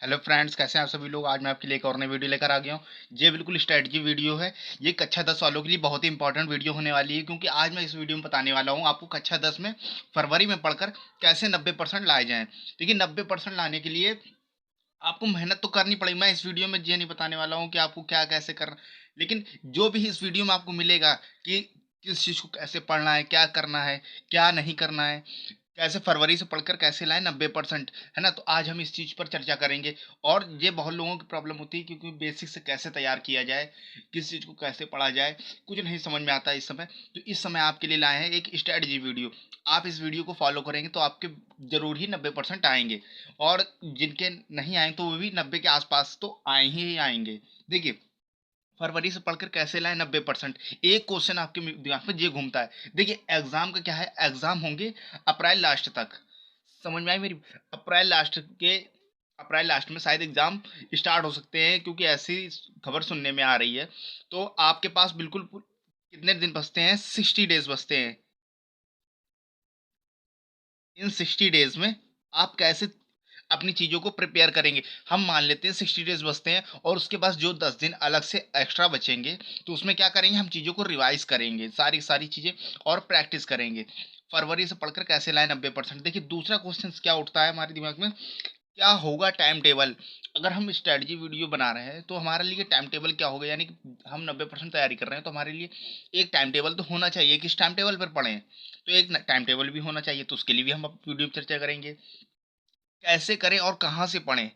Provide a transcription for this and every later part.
Hello friends, कैसे हैं आप सभी लोग। आज मैं आपके लिए एक और नई वीडियो लेकर आ गया हूँ। ये बिल्कुल स्ट्रेटजी वीडियो है। ये कक्षा 10 वालों के लिए बहुत ही इंपॉर्टेंट वीडियो होने वाली है, क्योंकि आज मैं इस वीडियो में बताने वाला हूँ आपको कक्षा 10 में फरवरी में पढ़कर कैसे 90% लाए जाएं। देखिए, 90% लाने के लिए आपको मेहनत तो करनी पड़ेगी। मैं इस वीडियो में ये नहीं बताने वाला हूँ कि आपको क्या कैसे करना, लेकिन जो भी इस वीडियो में आपको मिलेगा कि किस चीज़ को कैसे पढ़ना है, क्या करना है, क्या नहीं करना है, कैसे फरवरी से पढ़कर कैसे लाएं 90%, है ना। तो आज हम इस चीज़ पर चर्चा करेंगे। और ये बहुत लोगों की प्रॉब्लम होती है, क्योंकि बेसिक से कैसे तैयार किया जाए, किस चीज़ को कैसे पढ़ा जाए, कुछ नहीं समझ में आता है इस समय। तो इस समय आपके लिए लाए हैं एक स्ट्रेटजी वीडियो। आप इस वीडियो को फॉलो करेंगे तो आपके ज़रूर ही 90% आएंगे। और जिनके नहीं आए तो वो भी 90 के आसपास तो आए ही आएंगे। देखिए, फरवरी से पढ़कर कैसे लाए 90%। एक क्वेश्चन आपके दिमाग में ये घूमता है। देखिए, एग्जाम का क्या है, एग्जाम होंगे अप्रैल लास्ट तक। समझ में आई मेरी। अप्रैल लास्ट के अप्रैल लास्ट में शायद एग्जाम स्टार्ट हो सकते हैं, क्योंकि ऐसी खबर सुनने में आ रही है। तो आपके पास बिल्कुल कितने दिन बचते हैं, 60 डेज बचते हैं। इन 60 डेज में आप कैसे अपनी चीज़ों को प्रिपेयर करेंगे। हम मान लेते हैं 60 डेज बचते हैं, और उसके बाद जो 10 दिन अलग से एक्स्ट्रा बचेंगे, तो उसमें क्या करेंगे, हम चीज़ों को रिवाइज करेंगे, सारी सारी चीज़ें, और प्रैक्टिस करेंगे। फरवरी से पढ़कर कैसे लाए 90%। देखिए, दूसरा क्वेश्चन क्या उठता है हमारे दिमाग में, क्या होगा टाइम टेबल। अगर हम स्ट्रेटजी वीडियो बना रहे हैं तो हमारे लिए टाइम टेबल क्या होगा, यानी कि हम 90% तैयारी कर रहे हैं तो हमारे लिए एक टाइम टेबल तो होना चाहिए। किस टाइम टेबल पर पढ़ें, तो एक टाइम टेबल भी होना चाहिए। तो उसके लिए भी हम अब वीडियो में चर्चा करेंगे, कैसे करें और कहाँ से पढ़ें।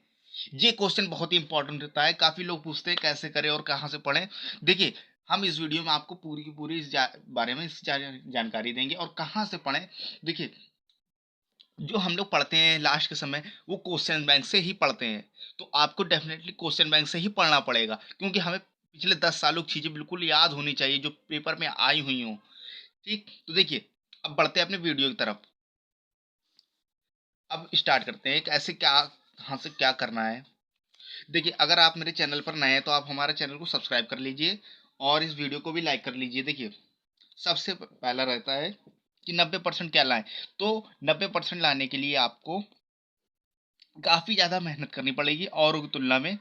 ये क्वेश्चन बहुत ही इंपॉर्टेंट होता है। काफ़ी लोग पूछते हैं कैसे करें और कहाँ से पढ़ें। देखिए, हम इस वीडियो में आपको पूरी की पूरी बारे में जानकारी देंगे और कहाँ से पढ़ें। देखिए, जो हम लोग पढ़ते हैं लास्ट के समय, वो क्वेश्चन बैंक से ही पढ़ते हैं। तो आपको डेफिनेटली क्वेश्चन बैंक से ही पढ़ना पड़ेगा, क्योंकि हमें पिछले 10 सालों की चीज़ें बिल्कुल याद होनी चाहिए जो पेपर में आई हुई हों। ठीक, तो देखिए, अब बढ़ते हैं अपने वीडियो की तरफ। अब स्टार्ट करते हैं कैसे क्या, कहाँ से क्या करना है। देखिए, अगर आप मेरे चैनल पर नए हैं तो आप हमारे चैनल को सब्सक्राइब कर लीजिए और इस वीडियो को भी लाइक कर लीजिए। देखिए, सबसे पहला रहता है कि 90% क्या लाएं। तो 90% लाने के लिए आपको काफ़ी ज़्यादा मेहनत करनी पड़ेगी औरों की तुलना में।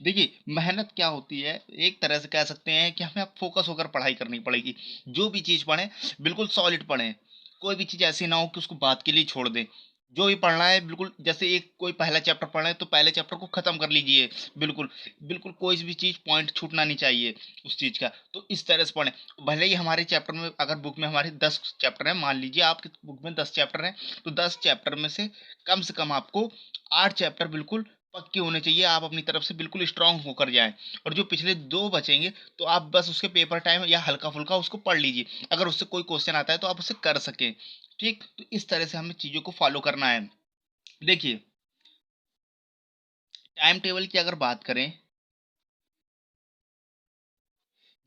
देखिए, मेहनत क्या होती है, एक तरह से कह सकते हैं कि हमें अब फोकस होकर पढ़ाई करनी पड़ेगी। जो भी चीज़ पढ़ें, बिल्कुल सॉलिड पढ़ें। कोई भी चीज़ ऐसी ना हो कि उसको बात के लिए छोड़ दें। जो भी पढ़ना है बिल्कुल, जैसे एक कोई पहला चैप्टर पढ़ रहे हैं तो पहले चैप्टर को ख़त्म कर लीजिए। बिल्कुल, बिल्कुल कोई भी चीज़ पॉइंट छूटना नहीं चाहिए उस चीज़ का। तो इस तरह से पढ़ें। भले ही हमारे चैप्टर में, अगर बुक में हमारे 10 चैप्टर हैं, मान लीजिए आपकी बुक में 10 चैप्टर हैं, तो 10 चैप्टर में से कम आपको 8 चैप्टर बिल्कुल पक्के होने चाहिए। आप अपनी तरफ से बिल्कुल स्ट्रांग होकर जाएं। और जो पिछले 2 बचेंगे, तो आप बस उसके पेपर टाइम या हल्का फुल्का उसको पढ़ लीजिए। अगर उससे कोई क्वेश्चन आता है तो आप उसे कर सकें। ठीक, तो इस तरह से हमें चीज़ों को फॉलो करना है। देखिए, टाइम टेबल की अगर बात करें,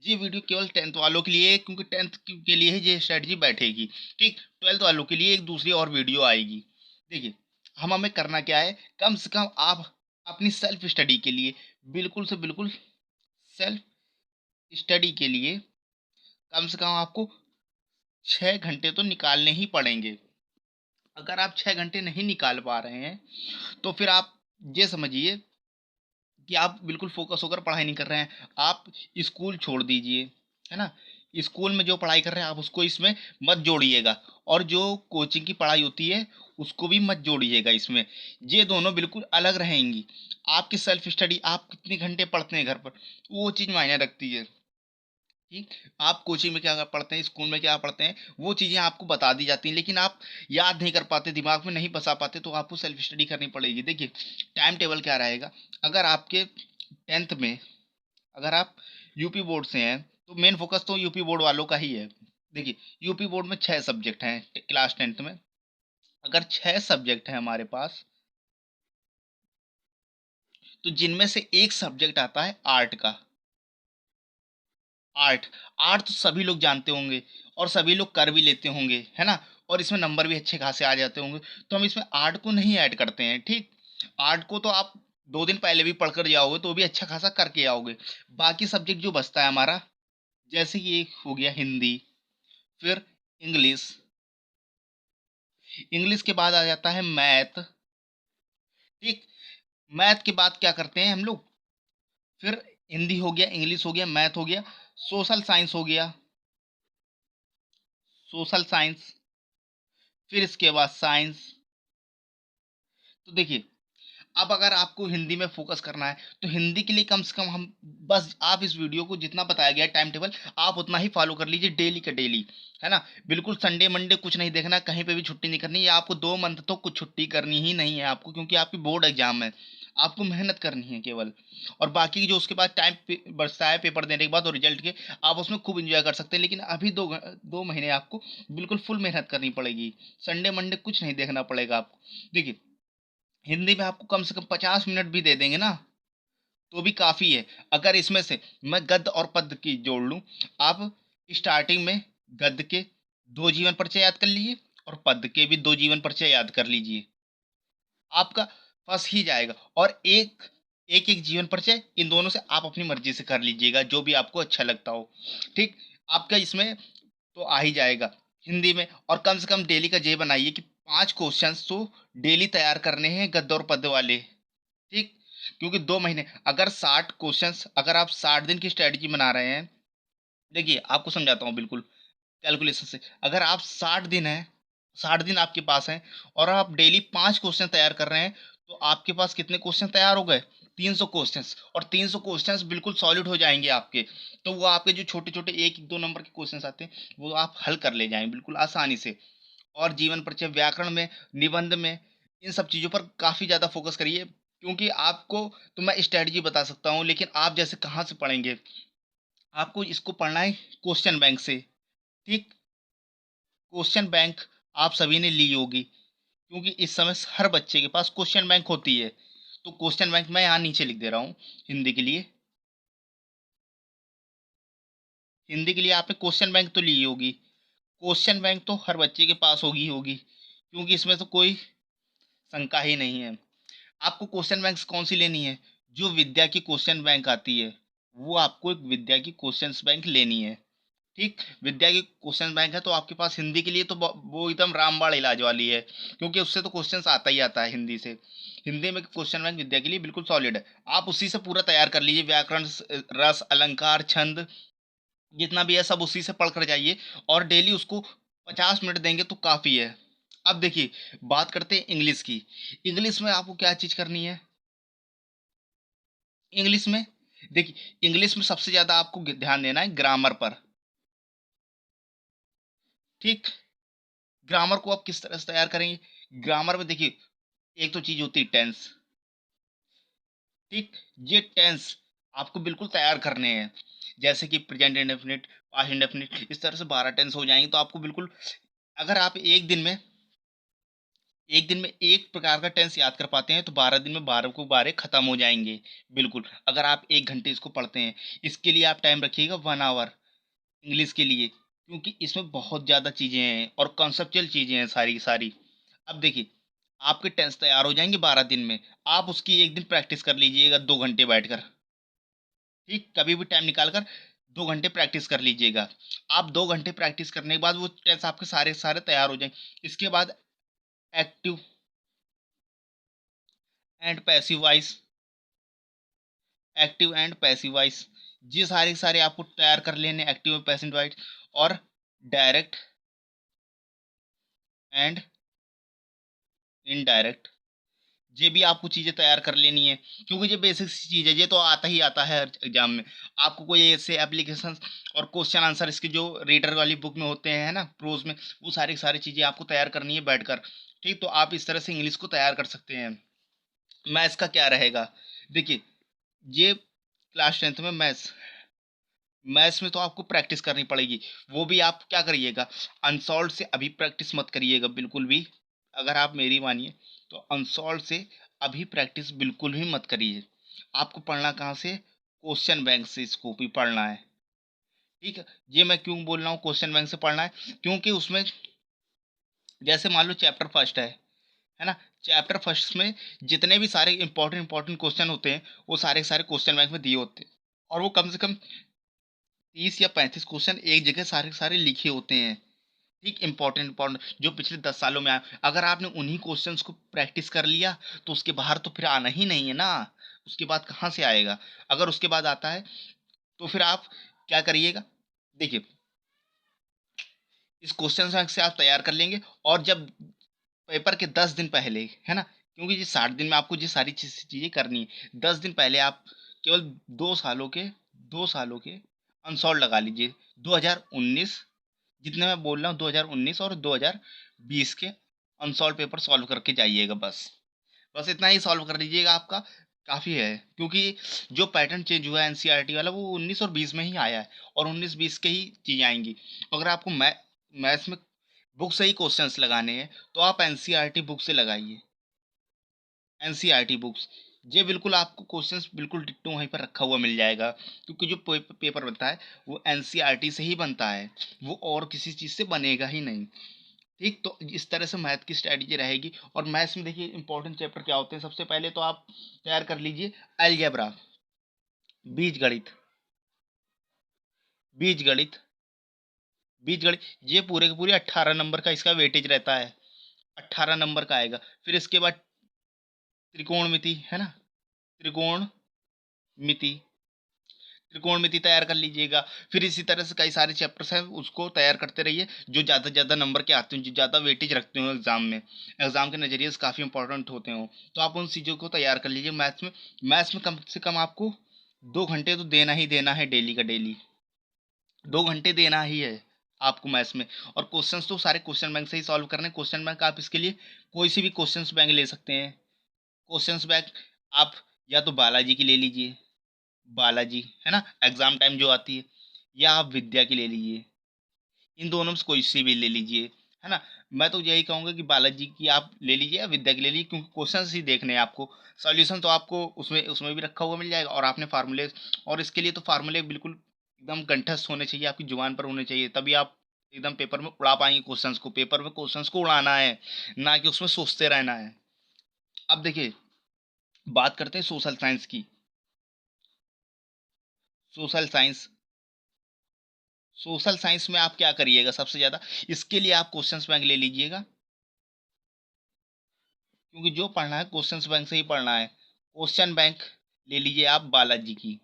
ये वीडियो केवल 10th वालों के लिए है, क्योंकि 10th के लिए ही ये स्ट्रेटजी बैठेगी। ठीक, 12th वालों के लिए एक दूसरी और वीडियो आएगी। देखिए, हमें करना क्या है, कम से कम आप अपनी सेल्फ स्टडी के लिए, बिल्कुल से बिल्कुल सेल्फ स्टडी के लिए, कम से कम आपको 6 घंटे तो निकालने ही पड़ेंगे। अगर आप 6 घंटे नहीं निकाल पा रहे हैं, तो फिर आप ये समझिए कि आप बिल्कुल फोकस होकर पढ़ाई नहीं कर रहे हैं। आप स्कूल छोड़ दीजिए, है ना। स्कूल में जो पढ़ाई कर रहे हैं आप उसको इसमें मत जोड़िएगा, और जो कोचिंग की पढ़ाई होती है उसको भी मत जोड़िएगा इसमें। ये दोनों बिल्कुल अलग रहेंगी। आपकी सेल्फ स्टडी, आप कितने घंटे पढ़ते हैं घर पर, वो चीज़ मायने रखती है। ठीक, आप कोचिंग में क्या पढ़ते हैं, स्कूल में क्या पढ़ते हैं, वो चीज़ें आपको बता दी जाती हैं, लेकिन आप याद नहीं कर पाते, दिमाग में नहीं बसा पाते, तो आपको सेल्फ स्टडी करनी पड़ेगी। देखिए, टाइम टेबल क्या रहेगा। अगर आपके 10th में, अगर आप यूपी बोर्ड से हैं, तो मेन फोकस तो यूपी बोर्ड वालों का ही है। देखिए, यूपी बोर्ड में 6 सब्जेक्ट हैं क्लास 10th में। अगर 6 सब्जेक्ट हैं हमारे पास, तो जिनमें से एक सब्जेक्ट आता है आर्ट का। आर्ट, आर्ट तो सभी लोग जानते होंगे और सभी लोग कर भी लेते होंगे, है ना। और इसमें नंबर भी अच्छे खासे आ जाते होंगे। तो हम इसमें आर्ट को नहीं ऐड करते हैं। ठीक, आर्ट को तो आप 2 दिन पहले भी पढ़ कर जाओगे तो भी अच्छा खासा करके आओगे। बाकी सब्जेक्ट जो बचता है हमारा, जैसे कि एक हो गया हिंदी, फिर इंग्लिश, इंग्लिश के बाद आ जाता है मैथ। ठीक, मैथ के बाद क्या करते हैं हम लोग, फिर हिंदी हो गया, इंग्लिश हो गया, मैथ हो गया, सोशल साइंस हो गया, सोशल साइंस, फिर इसके बाद साइंस। तो देखिए, अब अगर आपको हिंदी में फोकस करना है तो हिंदी के लिए कम से कम हम, बस आप इस वीडियो को जितना बताया गया है टाइम टेबल, आप उतना ही फॉलो कर लीजिए डेली का डेली, है ना। बिल्कुल संडे मंडे कुछ नहीं देखना, कहीं पे भी छुट्टी नहीं करनी है, आपको 2 मंथ तो कुछ छुट्टी करनी ही नहीं है आपको, क्योंकि आपकी बोर्ड एग्जाम है, आपको मेहनत करनी है केवल। और बाकी जो उसके बाद टाइम बचता है पेपर देने के बाद और रिजल्ट के, आप उसमें खूब इंजॉय कर सकते हैं, लेकिन अभी 2 महीने आपको बिल्कुल फुल मेहनत करनी पड़ेगी। संडे मंडे कुछ नहीं देखना पड़ेगा आपको। देखिए, हिंदी में आपको कम से कम 50 मिनट भी दे देंगे ना, तो भी काफ़ी है। अगर इसमें से मैं गद्य और पद्य की जोड़ लूँ, आप स्टार्टिंग में गद्य के 2 जीवन परिचय याद कर लीजिए और पद्य के भी 2 जीवन परिचय याद कर लीजिए, आपका फंस ही जाएगा। और एक एक एक जीवन परिचय इन दोनों से आप अपनी मर्जी से कर लीजिएगा, जो भी आपको अच्छा लगता हो। ठीक, आपका इसमें तो आ ही जाएगा हिंदी में। और कम से कम डेली का ये बनाइए कि 5 क्वेश्चंस तो डेली तैयार करने हैं गद्य और पद्य वाले। ठीक, क्योंकि 2 महीने, अगर 60 क्वेश्चंस, अगर आप 60 दिन की स्ट्रेटजी बना रहे हैं, देखिए आपको समझाता हूँ बिल्कुल कैलकुलेशन से। अगर आप 60 दिन हैं, 60 दिन आपके पास हैं, और आप डेली 5 क्वेश्चन तैयार कर रहे हैं, तो आपके पास कितने क्वेश्चन तैयार हो गए? 300 क्वेश्चंस। और 300 क्वेश्चंस बिल्कुल सॉलिड हो जाएंगे आपके। तो वो आपके जो छोटे छोटे 1 1 2 नंबर के क्वेश्चंस आते हैं, वो आप हल कर ले जाएंगे बिल्कुल आसानी से। और जीवन परिचय, व्याकरण में, निबंध में, इन सब चीज़ों पर काफ़ी ज़्यादा फोकस करिए, क्योंकि आपको तो मैं स्ट्रैटेजी बता सकता हूँ, लेकिन आप जैसे कहाँ से पढ़ेंगे? आपको इसको पढ़ना है क्वेश्चन बैंक से। ठीक, क्वेश्चन बैंक आप सभी ने ली होगी, क्योंकि इस समय हर बच्चे के पास क्वेश्चन बैंक होती है। तो क्वेश्चन बैंक मैं यहाँ नीचे लिख दे रहा हूँ हिंदी के लिए। हिंदी के लिए आपने क्वेश्चन बैंक तो ली होगी, क्वेश्चन बैंक तो हर बच्चे के पास होगी होगी, क्योंकि इसमें तो कोई शंका ही नहीं है। आपको क्वेश्चन बैंक कौन सी लेनी है? जो विद्या की क्वेश्चन बैंक आती है, वो आपको एक विद्या की क्वेश्चन बैंक लेनी है। ठीक, विद्या की क्वेश्चन बैंक है तो आपके पास हिंदी के लिए तो वो एकदम रामबाण इलाज वाली है, क्योंकि उससे तो क्वेश्चंस आता ही आता है हिंदी से। हिंदी में क्वेश्चन बैंक विद्या के लिए बिल्कुल सॉलिड है, आप उसी से पूरा तैयार कर लीजिए। व्याकरण, रस, अलंकार, छंद, जितना भी है सब उसी से पढ़ कर जाइए, और डेली उसको 50 मिनट देंगे तो काफ़ी है। अब देखिए, बात करते हैं इंग्लिश की। इंग्लिश में आपको क्या चीज़ करनी है? इंग्लिश में, देखिए, इंग्लिश में सबसे ज़्यादा आपको ध्यान देना है ग्रामर पर। ठीक, ग्रामर को आप किस तरह से तैयार करेंगे? ग्रामर में देखिए, एक तो चीज होती है टेंस। ठीक, ये टेंस आपको बिल्कुल तैयार करने हैं, जैसे कि प्रेजेंट इंडेफिनिट, पास्ट इंडेफिनिट, इस तरह से 12 टेंस हो जाएंगे, तो आपको बिल्कुल, अगर आप एक दिन में एक प्रकार का टेंस याद कर पाते हैं, तो 12 दिन में 12 को 12 खत्म हो जाएंगे बिल्कुल। अगर आप 1 घंटे इसको पढ़ते हैं, इसके लिए आप टाइम रखिएगा 1 आवर इंग्लिश के लिए, क्योंकि इसमें बहुत ज़्यादा चीज़ें हैं और कॉन्सेप्चुअल चीज़ें हैं सारी की सारी। अब देखिए, आपके टेंस तैयार हो जाएंगे 12 दिन में, आप उसकी एक दिन प्रैक्टिस कर लीजिएगा 2 घंटे बैठकर। ठीक, कभी भी टाइम निकाल कर 2 घंटे प्रैक्टिस कर लीजिएगा। आप 2 घंटे प्रैक्टिस करने के बाद वो टेंस आपके सारे सारे तैयार हो जाएंगे। इसके बाद active and passive voice, active and passive voice, ये सारे सारे आपको तैयार कर लेने, एक्टिव एंड पैसिव वॉइस। और डायरेक्ट एंड इनडायरेक्ट, ये भी आपको चीज़ें तैयार कर लेनी है, क्योंकि ये बेसिक सी चीज़ है, ये तो आता ही आता है हर एग्जाम में। आपको कोई ऐसे एप्लीकेशन और क्वेश्चन आंसर इसके जो रीडर वाली बुक में होते हैं, है ना, प्रोज में, वो सारी सारी चीज़ें आपको तैयार करनी है बैठकर। ठीक, तो आप इस तरह से इंग्लिश को तैयार कर सकते हैं। मैथ्स का क्या रहेगा? देखिए, ये क्लास 10th में मैथ्स, मैथ्स में तो आपको प्रैक्टिस करनी पड़ेगी। वो भी आप क्या करिएगा, अनसॉल्व से अभी प्रैक्टिस मत करिएगा बिल्कुल भी। अगर आप मेरी मानिए, तो अनसॉल्व से अभी प्रैक्टिस बिल्कुल भी मत करिए। आपको पढ़ना कहाँ से? क्वेश्चन बैंक से इसको भी पढ़ना है। ठीक है, ये मैं क्यों बोल रहा हूँ क्वेश्चन बैंक से पढ़ना है? क्योंकि उसमें, जैसे मान लो चैप्टर फर्स्ट है ना, चैप्टर फर्स्ट में जितने भी सारे इंपॉर्टेंट इंपॉर्टेंट क्वेश्चन होते हैं, वो सारे के सारे क्वेश्चन बैंक में दिए होते हैं। और वो कम से कम 30 या 35 क्वेश्चन एक जगह सारे के सारे लिखे होते हैं। ठीक, इम्पोर्टेंट इम्पोर्टेंट जो पिछले 10 सालों में आए, अगर आपने उन्हीं क्वेश्चंस को प्रैक्टिस कर लिया तो उसके बाहर तो फिर आना ही नहीं है ना, उसके बाद कहाँ से आएगा। अगर उसके बाद आता है तो फिर आप क्या करिएगा, देखिए इस क्वेश्चन बैंक से आप तैयार कर लेंगे, और जब पेपर के 10 दिन पहले, है ना, क्योंकि ये 60 दिन में आपको ये सारी चीजें करनी है, 10 दिन पहले आप केवल 2 सालों के अनसॉल्व लगा लीजिए। 2019, जितने मैं बोल रहा हूँ 2019 और 2020 के अनसॉल्व पेपर सॉल्व करके जाइएगा, बस बस इतना ही सॉल्व कर लीजिएगा, आपका काफ़ी है। क्योंकि जो पैटर्न चेंज हुआ है एनसीईआरटी वाला, वो 19 और 20 में ही आया है, और 19-20 के ही चीज़ें आएंगी। अगर आपको मैथ्स में बुक से ही क्वेश्चंस लगाने हैं तो आप एनसीईआरटी बुक से लगाइए, एनसीईआरटी बुक्स। ये बिल्कुल आपको क्वेश्चंस बिल्कुल डिट्टो वहीं पर रखा हुआ मिल जाएगा, क्योंकि जो पेपर बनता है वो एनसीईआरटी से ही बनता है, वो और किसी चीज़ से बनेगा ही नहीं। ठीक, तो इस तरह से मैथ की स्ट्रैटेजी रहेगी। और मैथ्स में देखिए इंपॉर्टेंट चैप्टर क्या होते हैं, सबसे पहले तो आप तैयार कर लीजिए अलजेब्रा, बीज गणित, बीज गणित, बीज गणित। ये पूरे के पूरे 18 नंबर का इसका वेटेज रहता है, 18 नंबर का आएगा। फिर इसके बाद त्रिकोणमिति, है ना, त्रिकोणमिति, त्रिकोणमिति तैयार कर लीजिएगा। फिर इसी तरह से कई सारे चैप्टर्स हैं, उसको तैयार करते रहिए जो ज़्यादा से ज़्यादा नंबर के आते हो, जो ज़्यादा वेटेज रखते हो एग्जाम में, एग्जाम के नज़रिए से काफ़ी इंपॉर्टेंट होते हो, तो आप उन चीज़ों को तैयार कर लीजिए। मैथ्स में कम से कम आपको 2 घंटे तो देना ही देना है, डेली का डेली 2 घंटे देना ही है आपको मैथ्स में। और क्वेश्चंस तो सारे क्वेश्चन बैंक से ही सॉल्व करने हैं। क्वेश्चन बैंक आप इसके लिए कोई सी भी क्वेश्चंस बैंक ले सकते हैं। क्वेश्चंस बैंक आप या तो बालाजी की ले लीजिए, बालाजी, है ना, एग्जाम टाइम जो आती है, या आप विद्या की ले लीजिए, इन दोनों में से कोई सी भी ले लीजिए, है ना। मैं तो यही कहूँगा कि बालाजी की आप ले लीजिए या विद्या की ले लीजिए, क्योंकि क्वेश्चन ही देखने हैं आपको, सॉल्यूशन तो आपको उसमें उसमें भी रखा हुआ मिल जाएगा, और आपने फार्मूले, और इसके लिए तो फार्मूले बिल्कुल एकदम कंठस्थ होने चाहिए, आपकी जुबान पर होने चाहिए, तभी आप एकदम पेपर में उड़ा पाएंगे क्वेश्चंस को। पेपर में क्वेश्चंस को उड़ाना है, ना कि उसमें सोचते रहना है। अब देखिए, बात करते हैं सोशल साइंस की। सोशल साइंस, सोशल साइंस में आप क्या करिएगा सबसे ज़्यादा, इसके लिए आप क्वेश्चंस बैंक ले लीजिएगा, क्योंकि जो पढ़ना है क्वेश्चंस बैंक से ही पढ़ना है। क्वेश्चन बैंक ले लीजिए आप बालाजी की,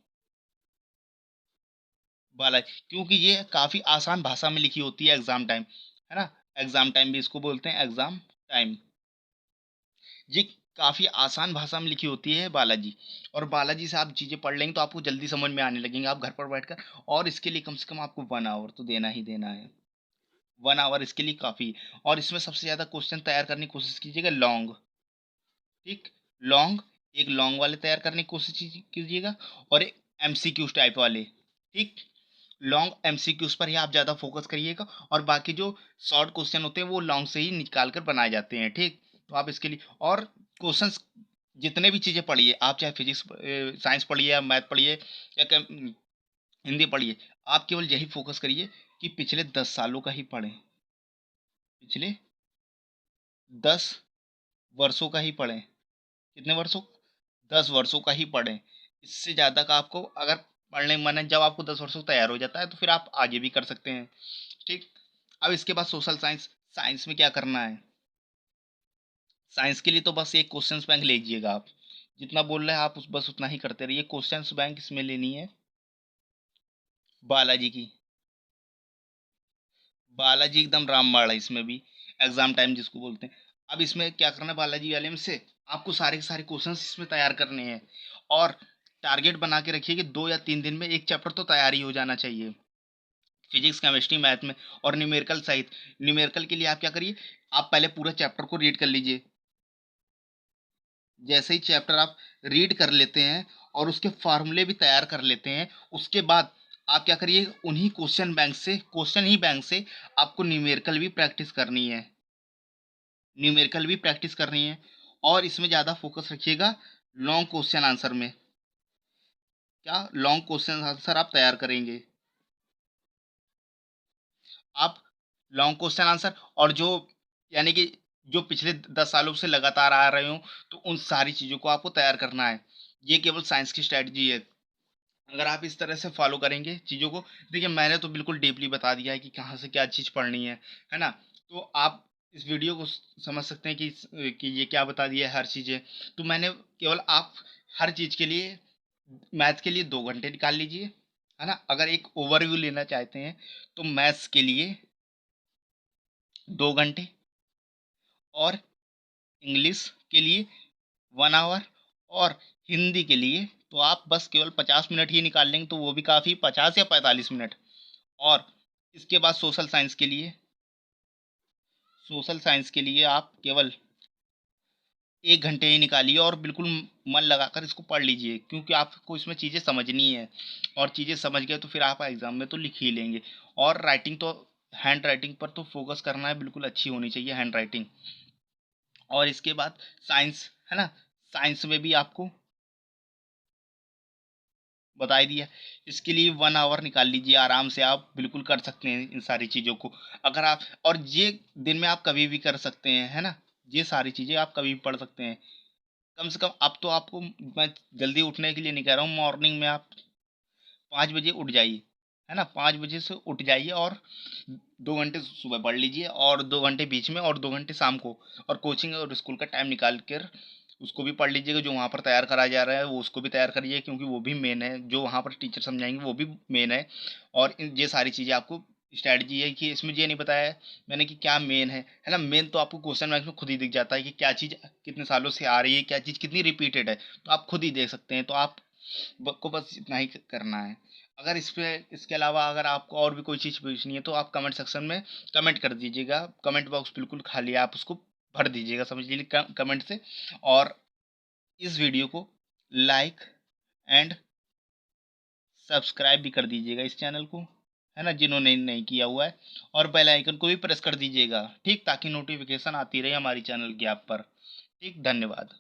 बालाजी, क्योंकि ये काफ़ी आसान भाषा में लिखी होती है एग्जाम टाइम, है ना, एग्जाम टाइम भी इसको बोलते हैं, एग्जाम टाइम। ये काफ़ी आसान भाषा में लिखी होती है बालाजी, और बालाजी से आप चीज़ें पढ़ लेंगे तो आपको जल्दी समझ में आने लगेंगे, आप घर पर बैठकर। और इसके लिए कम से कम आपको 1 आवर तो देना ही देना है, 1 आवर इसके लिए काफ़ी। और इसमें सबसे ज़्यादा क्वेश्चन तैयार करने की कोशिश कीजिएगा लॉन्ग, ठीक, लॉन्ग, एक लॉन्ग वाले तैयार करने की कोशिश कीजिएगा, और एक एमसीक्यूज टाइप वाले, ठीक, लॉन्ग एमसीक्यूज पर ही आप ज़्यादा फोकस करिएगा, और बाकी जो शॉर्ट क्वेश्चन होते हैं वो लॉन्ग से ही निकाल कर बनाए जाते हैं, ठीक। तो आप इसके लिए, और क्वेश्चंस जितने भी चीज़ें पढ़िए आप, चाहे फिजिक्स साइंस पढ़िए या मैथ पढ़िए या हिंदी पढ़िए, आप केवल यही फोकस करिए कि पिछले 10 सालों का ही पढ़ें, पिछले 10 वर्षों का ही पढ़ें। कितने वर्षों, 10 वर्षों का ही पढ़ें। इससे ज़्यादा का आपको अगर पढ़ने में मन है, जब आपको 10 वर्षों तैयार हो जाता है तो फिर आप आगे भी कर सकते हैं, ठीक। अब इसके बाद सोशल साइंस, साइंस में क्या करना है, साइंस के लिए तो बस एक क्वेश्चंस बैंक लीजिएगा आप, जितना बोल रहे हैं आप बस उतना ही करते रहिए। क्वेश्चंस बैंक इसमें लेनी है बालाजी की, बालाजी एकदम रामबाण है इसमें भी, एग्जाम टाइम जिसको बोलते हैं। अब इसमें क्या करना है बालाजी वाले में से, आपको सारे के सारे क्वेश्चंस इसमें तैयार करने हैं, और टारगेट बना के रखिए कि 2 या 3 दिन में एक चैप्टर तो तैयार ही हो जाना चाहिए, फिजिक्स केमिस्ट्री मैथ में, और न्यूमेरिकल सहित। न्यूमेरिकल के लिए आप क्या करिए, आप पहले पूरा चैप्टर को रीड कर लीजिए। जैसे ही चैप्टर आप रीड कर लेते हैं और उसके फार्मूले भी तैयार कर लेते हैं, उसके बाद आप क्या करिए, उन्हीं क्वेश्चन बैंक से, क्वेश्चन ही बैंक से आपको न्यूमेरिकल भी प्रैक्टिस करनी है, न्यूमेरिकल भी प्रैक्टिस करनी है। और इसमें ज़्यादा फोकस रखिएगा लॉन्ग क्वेश्चन आंसर में, क्या लॉन्ग क्वेश्चन आंसर आप तैयार करेंगे, आप लॉन्ग क्वेश्चन आंसर, और जो यानी कि जो पिछले 10 सालों से लगातार आ रहे हो, तो उन सारी चीज़ों को आपको तैयार करना है। ये केवल साइंस की स्ट्रैटेजी है। अगर आप इस तरह से फॉलो करेंगे चीज़ों को, देखिए मैंने तो बिल्कुल डीपली बता दिया है कि कहाँ से क्या चीज़ पढ़नी है ना? तो आप इस वीडियो को समझ सकते हैं कि ये क्या बता दिया है हर चीज़ें। तो मैंने केवल आप हर चीज़ के लिए मैथ्स के लिए 2 घंटे निकाल लीजिए, है ना? अगर एक ओवरव्यू लेना चाहते हैं तो मैथ्स के लिए 2 घंटे, और इंग्लिश के लिए 1 आवर, और हिंदी के लिए तो आप बस केवल 50 मिनट ही निकाल लेंगे, तो वो भी काफ़ी, 50 या 45 मिनट। और इसके बाद सोशल साइंस के लिए आप केवल 1 घंटे ही निकालिए, और बिल्कुल मन लगाकर इसको पढ़ लीजिए, क्योंकि आपको इसमें चीज़ें समझनी है, और चीज़ें समझ गए तो फिर आप एग्ज़ाम में तो लिख ही लेंगे। और राइटिंग तो, हैंड राइटिंग पर तो फोकस करना है, बिल्कुल अच्छी होनी चाहिए हैंड राइटिंग। और इसके बाद साइंस, है ना? साइंस में भी आपको बता ही दिया। इसके लिए 1 आवर निकाल लीजिए, आराम से आप बिल्कुल कर सकते हैं इन सारी चीज़ों को। अगर आप, और ये दिन में आप कभी भी कर सकते हैं, है ना? ये सारी चीज़ें आप कभी भी पढ़ सकते हैं। कम से कम अब तो आपको मैं जल्दी उठने के लिए नहीं कह रहा हूँ, मॉर्निंग में आप 5 बजे उठ जाइए, है ना? 5 बजे से उठ जाइए, और 2 घंटे सुबह पढ़ लीजिए, और 2 घंटे बीच में, और 2 घंटे शाम को। और कोचिंग और स्कूल का टाइम निकाल कर उसको भी पढ़ लीजिएगा, जो वहाँ पर तैयार कराया जा रहा है वो उसको भी तैयार करिए, क्योंकि वो भी मेन है, जो वहाँ पर टीचर समझाएंगे वो भी मेन है। और ये सारी चीज़ें आपको, स्ट्रैटेजी है कि इसमें ये नहीं बताया है मैंने कि क्या मेन है ना? मेन तो आपको क्वेश्चन बैंक में खुद ही दिख जाता है कि क्या चीज़ कितने सालों से आ रही है, क्या चीज़ कितनी रिपीटेड है, तो आप खुद ही देख सकते हैं। तो आप को बस इतना ही करना है। अगर इस पे, इसके अलावा अगर आपको और भी कोई चीज़ पूछनी है तो आप कमेंट सेक्शन में कमेंट कर दीजिएगा। कमेंट बॉक्स बिल्कुल खाली है, आप उसको भर दीजिएगा, समझ लीजिए कमेंट से। और इस वीडियो को लाइक एंड सब्सक्राइब भी कर दीजिएगा इस चैनल को, है ना, जिन्होंने नहीं किया हुआ है। और बेल आइकन को भी प्रेस कर दीजिएगा, ठीक, ताकि नोटिफिकेशन आती रहे हमारी चैनल की आप पर। ठीक, धन्यवाद।